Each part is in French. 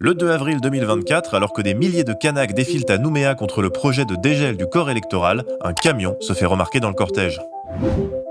Le 2 avril 2024, alors que des milliers de Kanaks défilent à Nouméa contre le projet de dégel du corps électoral, un camion se fait remarquer dans le cortège.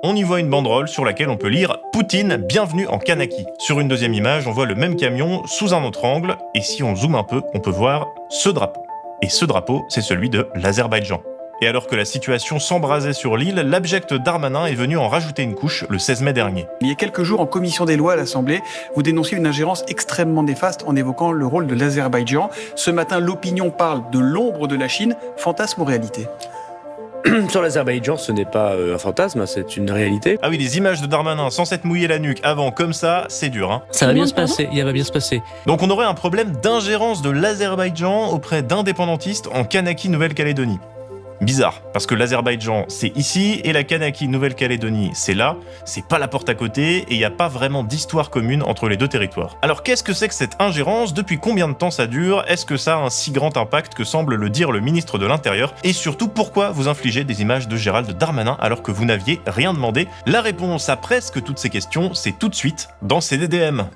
On y voit une banderole sur laquelle on peut lire « Poutine, bienvenue en Kanaki ». Sur une deuxième image, on voit le même camion sous un autre angle, et si on zoome un peu, on peut voir ce drapeau. Et ce drapeau, c'est celui de l'Azerbaïdjan. Et alors que la situation s'embrasait sur l'île, l'abject Darmanin est venu en rajouter une couche le 16 mai dernier. Il y a quelques jours, en commission des lois à l'Assemblée, vous dénonciez une ingérence extrêmement néfaste en évoquant le rôle de l'Azerbaïdjan. Ce matin, l'opinion parle de l'ombre de la Chine, fantasme ou réalité ? Sur l'Azerbaïdjan, ce n'est pas un fantasme, c'est une réalité. Ah oui, les images de Darmanin sans s'être mouillé la nuque avant comme ça, c'est dur, hein. Ça va bien se passer, il va bien se passer. Donc on aurait un problème d'ingérence de l'Azerbaïdjan auprès d'indépendantistes en Kanaki Nouvelle-Calédonie. Bizarre, parce que l'Azerbaïdjan, c'est ici, et la Kanaki Nouvelle-Calédonie, c'est là, c'est pas la porte à côté, et il n'y a pas vraiment d'histoire commune entre les deux territoires. Alors qu'est-ce que c'est que cette ingérence ? Depuis combien de temps ça dure ? Est-ce que ça a un si grand impact que semble le dire le ministre de l'Intérieur ? Et surtout, pourquoi vous infligez des images de Gérald Darmanin alors que vous n'aviez rien demandé ? La réponse à presque toutes ces questions, c'est tout de suite dans CDDM.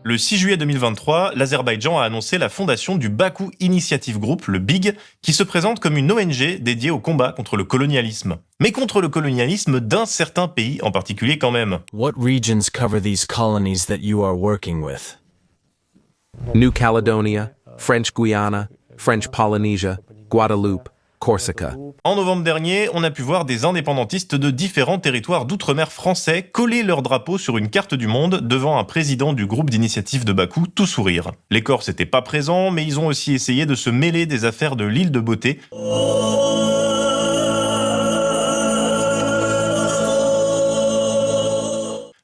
Le 6 juillet 2023, l'Azerbaïdjan a annoncé la fondation du Baku Initiative Group, le BIG, qui se présente comme une ONG dédiée au combat contre le colonialisme. Mais contre le colonialisme d'un certain pays en particulier quand même. What regions cover these colonies that you are working with? New Caledonia, French Guiana, French Polynesia, Guadeloupe, Corsica. En novembre dernier, on a pu voir des indépendantistes de différents territoires d'outre-mer français coller leur drapeau sur une carte du monde devant un président du groupe d'initiative de Bakou, tout sourire. Les Corses n'étaient pas présents, mais ils ont aussi essayé de se mêler des affaires de l'île de Beauté.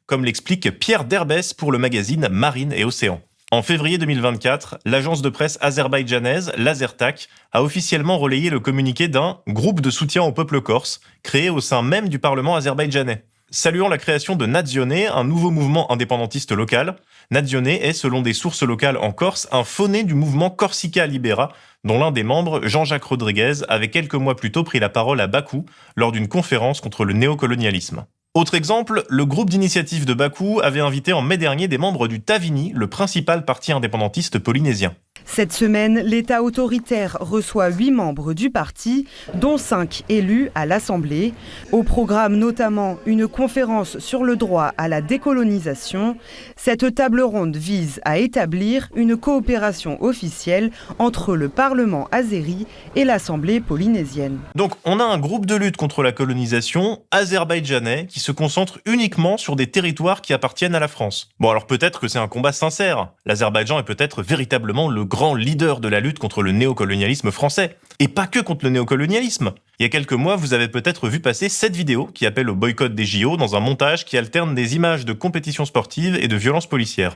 Comme l'explique Pierre Derbès pour le magazine Marine et Océan. En février 2024, l'agence de presse azerbaïdjanaise, l'Azertak, a officiellement relayé le communiqué d'un « groupe de soutien au peuple corse » créé au sein même du Parlement azerbaïdjanais. Saluant la création de Nadzione, un nouveau mouvement indépendantiste local, Nadzione est, selon des sources locales en Corse, un fauné du mouvement Corsica Libera, dont l'un des membres, Jean-Jacques Rodriguez, avait quelques mois plus tôt pris la parole à Bakou lors d'une conférence contre le néocolonialisme. Autre exemple, le groupe d'initiative de Bakou avait invité en mai dernier des membres du Tavini, le principal parti indépendantiste polynésien. Cette semaine, l'État autoritaire reçoit 8 membres du parti, dont 5 élus à l'Assemblée. Au programme notamment une conférence sur le droit à la décolonisation. Cette table ronde vise à établir une coopération officielle entre le Parlement azéri et l'Assemblée polynésienne. Donc on a un groupe de lutte contre la colonisation azerbaïdjanais qui se concentre uniquement sur des territoires qui appartiennent à la France. Bon alors peut-être que c'est un combat sincère. L'Azerbaïdjan est peut-être véritablement le grand leader de la lutte contre le néocolonialisme français. Et pas que contre le néocolonialisme. Il y a quelques mois, vous avez peut-être vu passer cette vidéo qui appelle au boycott des JO dans un montage qui alterne des images de compétitions sportives et de violences policières.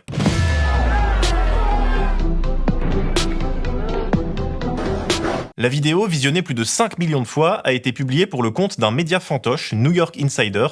La vidéo, visionnée plus de 5 millions de fois, a été publiée pour le compte d'un média fantoche, New York Insider,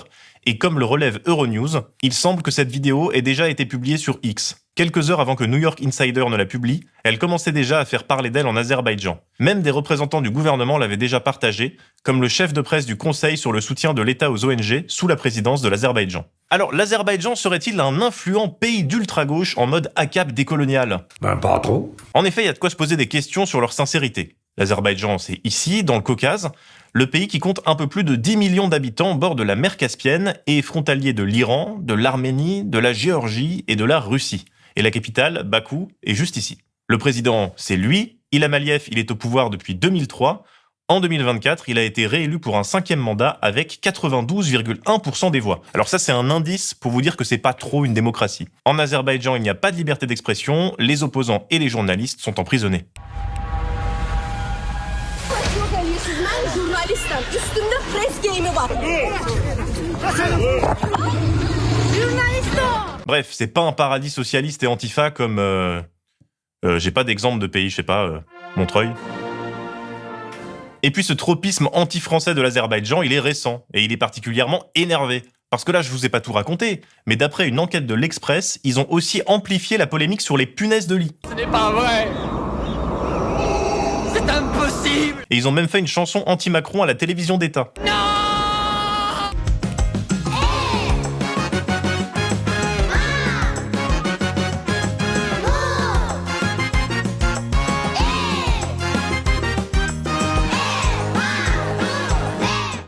et comme le relève Euronews, il semble que cette vidéo ait déjà été publiée sur X. Quelques heures avant que New York Insider ne la publie, elle commençait déjà à faire parler d'elle en Azerbaïdjan. Même des représentants du gouvernement l'avaient déjà partagée, comme le chef de presse du Conseil sur le soutien de l'État aux ONG sous la présidence de l'Azerbaïdjan. Alors, l'Azerbaïdjan serait-il un influent pays d'ultra-gauche en mode ACAP décolonial ? Pas trop. En effet, il y a de quoi se poser des questions sur leur sincérité. L'Azerbaïdjan, c'est ici, dans le Caucase, le pays qui compte un peu plus de 10 millions d'habitants au bord de la mer Caspienne et est frontalier de l'Iran, de l'Arménie, de la Géorgie et de la Russie. Et la capitale, Bakou, est juste ici. Le président, c'est lui. Ilham Aliyev, il est au pouvoir depuis 2003. En 2024, il a été réélu pour un 5e mandat avec 92,1% des voix. Alors ça, c'est un indice pour vous dire que c'est pas trop une démocratie. En Azerbaïdjan, il n'y a pas de liberté d'expression. Les opposants et les journalistes sont emprisonnés. Bref, c'est pas un paradis socialiste et antifa comme... j'ai pas d'exemple de pays, je sais pas, Montreuil. Et puis ce tropisme anti-français de l'Azerbaïdjan, il est récent, et il est particulièrement énervé. Parce que là, je vous ai pas tout raconté, mais d'après une enquête de l'Express, ils ont aussi amplifié la polémique sur les punaises de lit. Ce n'est pas vrai! C'est impossible! possible. Et ils ont même fait une chanson anti-Macron à la télévision d'État.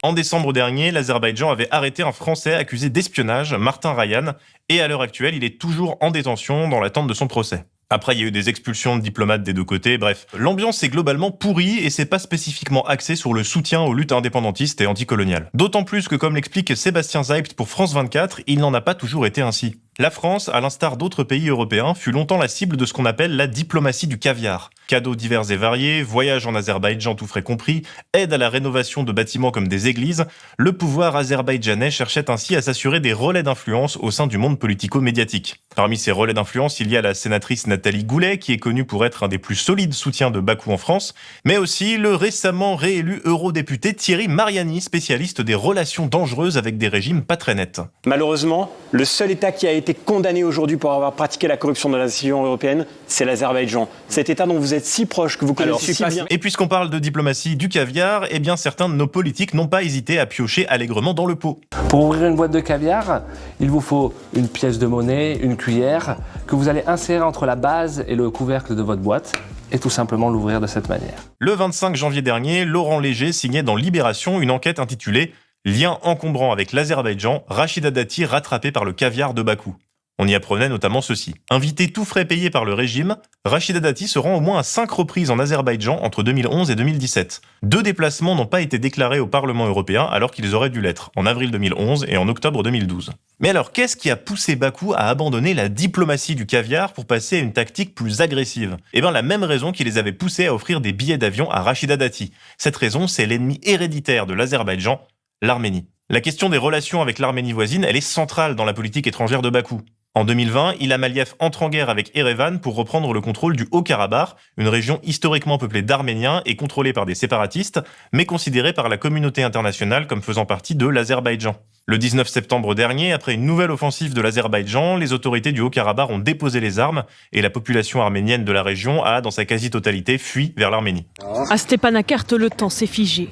En décembre dernier, l'Azerbaïdjan avait arrêté un Français accusé d'espionnage, Martin Rayan, et à l'heure actuelle, il est toujours en détention dans l'attente de son procès. Après, il y a eu des expulsions de diplomates des deux côtés, bref. L'ambiance est globalement pourrie et c'est pas spécifiquement axé sur le soutien aux luttes indépendantistes et anticoloniales. D'autant plus que, comme l'explique Sébastien Zeipt pour France 24, il n'en a pas toujours été ainsi. La France, à l'instar d'autres pays européens, fut longtemps la cible de ce qu'on appelle la diplomatie du caviar. Cadeaux divers et variés, voyages en Azerbaïdjan tout frais compris, aide à la rénovation de bâtiments comme des églises, le pouvoir azerbaïdjanais cherchait ainsi à s'assurer des relais d'influence au sein du monde politico-médiatique. Parmi ces relais d'influence, il y a la sénatrice Nathalie Goulet, qui est connue pour être un des plus solides soutiens de Bakou en France, mais aussi le récemment réélu eurodéputé Thierry Mariani, spécialiste des relations dangereuses avec des régimes pas très nets. Malheureusement, le seul État qui a été condamné aujourd'hui pour avoir pratiqué la corruption dans la décision européenne, c'est l'Azerbaïdjan. Cet État dont vous êtes si proche, que vous connaissez si bien. Et puisqu'on parle de diplomatie du caviar, eh bien certains de nos politiques n'ont pas hésité à piocher allègrement dans le pot. Pour ouvrir une boîte de caviar, il vous faut une pièce de monnaie, une cuillère, que vous allez insérer entre la base et le couvercle de votre boîte, et tout simplement l'ouvrir de cette manière. Le 25 janvier dernier, Laurent Léger signait dans Libération une enquête intitulée « Lien encombrant avec l'Azerbaïdjan, Rachida Dati rattrapée par le caviar de Bakou ». On y apprenait notamment ceci. Invité tout frais payé par le régime, Rachida Dati se rend au moins à 5 reprises en Azerbaïdjan entre 2011 et 2017. 2 déplacements n'ont pas été déclarés au Parlement européen alors qu'ils auraient dû l'être, en avril 2011 et en octobre 2012. Mais alors, qu'est-ce qui a poussé Bakou à abandonner la diplomatie du caviar pour passer à une tactique plus agressive ? Eh bien, la même raison qui les avait poussés à offrir des billets d'avion à Rachida Dati. Cette raison, c'est l'ennemi héréditaire de l'Azerbaïdjan, l'Arménie. La question des relations avec l'Arménie voisine, elle est centrale dans la politique étrangère de Bakou. En 2020, Ilham Aliyev entre en guerre avec Erevan pour reprendre le contrôle du Haut-Karabakh, une région historiquement peuplée d'Arméniens et contrôlée par des séparatistes, mais considérée par la communauté internationale comme faisant partie de l'Azerbaïdjan. Le 19 septembre dernier, après une nouvelle offensive de l'Azerbaïdjan, les autorités du Haut-Karabakh ont déposé les armes et la population arménienne de la région a, dans sa quasi-totalité, fui vers l'Arménie. À Stepanakert, le temps s'est figé.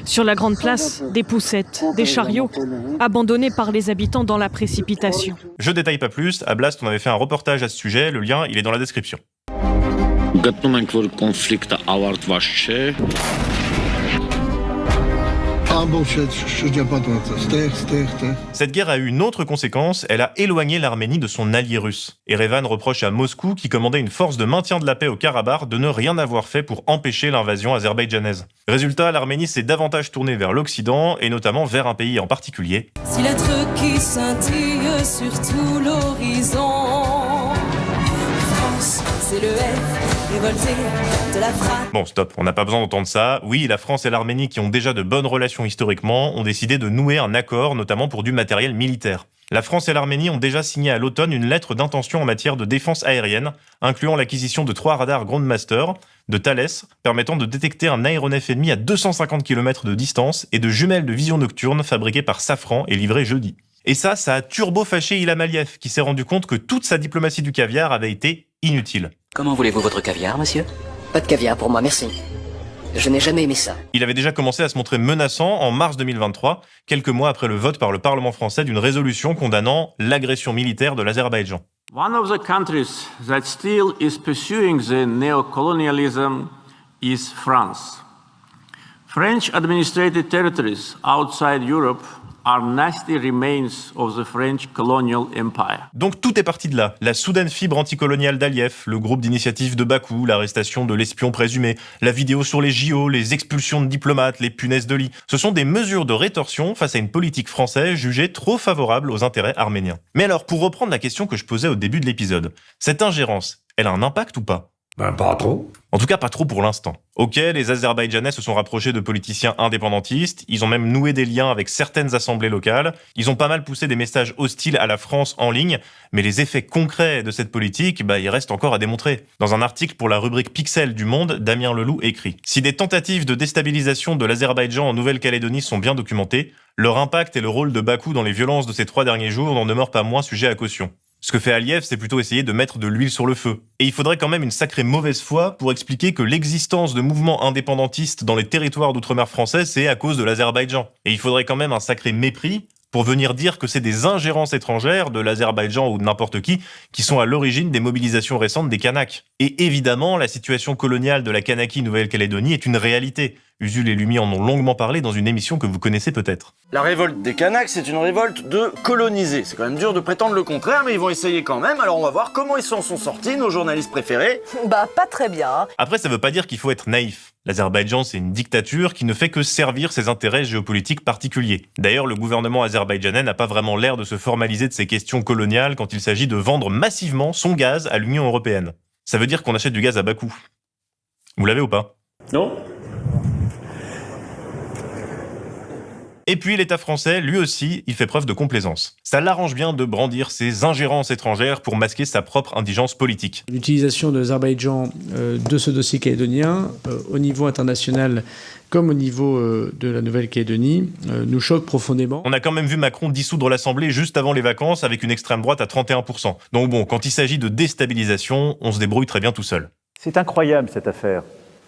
Sur la grande place, des poussettes, des chariots, abandonnés par les habitants dans la précipitation. Je détaille pas plus, à Blast on avait fait un reportage à ce sujet, le lien il est dans la description. Cette guerre a eu une autre conséquence, elle a éloigné l'Arménie de son allié russe. Erevan reproche à Moscou, qui commandait une force de maintien de la paix au Karabakh, de ne rien avoir fait pour empêcher l'invasion azerbaïdjanaise. Résultat, l'Arménie s'est davantage tournée vers l'Occident, et notamment vers un pays en particulier. Si l'être qui scintille sur tout l'horizon, France, c'est le F. Bon, stop, on n'a pas besoin d'entendre ça. Oui, la France et l'Arménie, qui ont déjà de bonnes relations historiquement, ont décidé de nouer un accord, notamment pour du matériel militaire. La France et l'Arménie ont déjà signé à l'automne une lettre d'intention en matière de défense aérienne, incluant l'acquisition de 3 radars Groundmaster, de Thales, permettant de détecter un aéronef ennemi à 250 km de distance, et de jumelles de vision nocturne fabriquées par Safran et livrées jeudi. Et ça a turbo-fâché Ilham Aliyev, qui s'est rendu compte que toute sa diplomatie du caviar avait été inutile. Comment voulez-vous votre caviar, monsieur ? Pas de caviar pour moi, merci. Je n'ai jamais aimé ça. Il avait déjà commencé à se montrer menaçant en mars 2023, quelques mois après le vote par le Parlement français d'une résolution condamnant l'agression militaire de l'Azerbaïdjan. One of the countries that still is pursuing the neocolonialism is France. French administrated territories outside Europe are nasty remains of the French colonial empire. Donc tout est parti de là. La soudaine fibre anticoloniale d'Aliyev, le groupe d'initiative de Bakou, l'arrestation de l'espion présumé, la vidéo sur les JO, les expulsions de diplomates, les punaises de lit. Ce sont des mesures de rétorsion face à une politique française jugée trop favorable aux intérêts arméniens. Mais alors, pour reprendre la question que je posais au début de l'épisode, cette ingérence, elle a un impact ou pas ? Pas trop. En tout cas, pas trop pour l'instant. Ok, les Azerbaïdjanais se sont rapprochés de politiciens indépendantistes, ils ont même noué des liens avec certaines assemblées locales, ils ont pas mal poussé des messages hostiles à la France en ligne, mais les effets concrets de cette politique, ils restent encore à démontrer. Dans un article pour la rubrique Pixel du Monde, Damien Leloup écrit « Si des tentatives de déstabilisation de l'Azerbaïdjan en Nouvelle-Calédonie sont bien documentées, leur impact et le rôle de Bakou dans les violences de ces 3 derniers jours n'en demeurent pas moins sujets à caution. Ce que fait Aliyev, c'est plutôt essayer de mettre de l'huile sur le feu. Et il faudrait quand même une sacrée mauvaise foi pour expliquer que l'existence de mouvements indépendantistes dans les territoires d'outre-mer français, c'est à cause de l'Azerbaïdjan. Et il faudrait quand même un sacré mépris pour venir dire que c'est des ingérences étrangères de l'Azerbaïdjan ou de n'importe qui sont à l'origine des mobilisations récentes des Kanaks. Et évidemment, la situation coloniale de la Kanaky Nouvelle-Calédonie est une réalité. Usul et Lumi en ont longuement parlé dans une émission que vous connaissez peut-être. La révolte des Kanaks, c'est une révolte de colonisés. C'est quand même dur de prétendre le contraire, mais ils vont essayer quand même. Alors on va voir comment ils s'en sont sortis, nos journalistes préférés. Bah, pas très bien. Après, ça veut pas dire qu'il faut être naïf. L'Azerbaïdjan, c'est une dictature qui ne fait que servir ses intérêts géopolitiques particuliers. D'ailleurs, le gouvernement azerbaïdjanais n'a pas vraiment l'air de se formaliser de ces questions coloniales quand il s'agit de vendre massivement son gaz à l'Union européenne. Ça veut dire qu'on achète du gaz à bas coût. Vous l'avez ou pas? Non. Et puis l'État français, lui aussi, il fait preuve de complaisance. Ça l'arrange bien de brandir ses ingérences étrangères pour masquer sa propre indigence politique. L'utilisation de l'Azerbaïdjan de ce dossier calédonien, au niveau international comme au niveau de la Nouvelle-Calédonie, nous choque profondément. On a quand même vu Macron dissoudre l'Assemblée juste avant les vacances avec une extrême droite à 31%. Donc bon, quand il s'agit de déstabilisation, on se débrouille très bien tout seul. C'est incroyable cette affaire.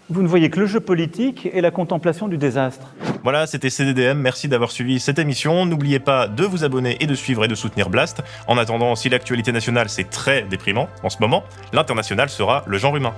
Vous ne voyez que le jeu politique et la contemplation du désastre. Voilà, c'était CDDM, merci d'avoir suivi cette émission. N'oubliez pas de vous abonner et de suivre et de soutenir Blast. En attendant, si l'actualité nationale c'est très déprimant en ce moment, l'international sera le genre humain.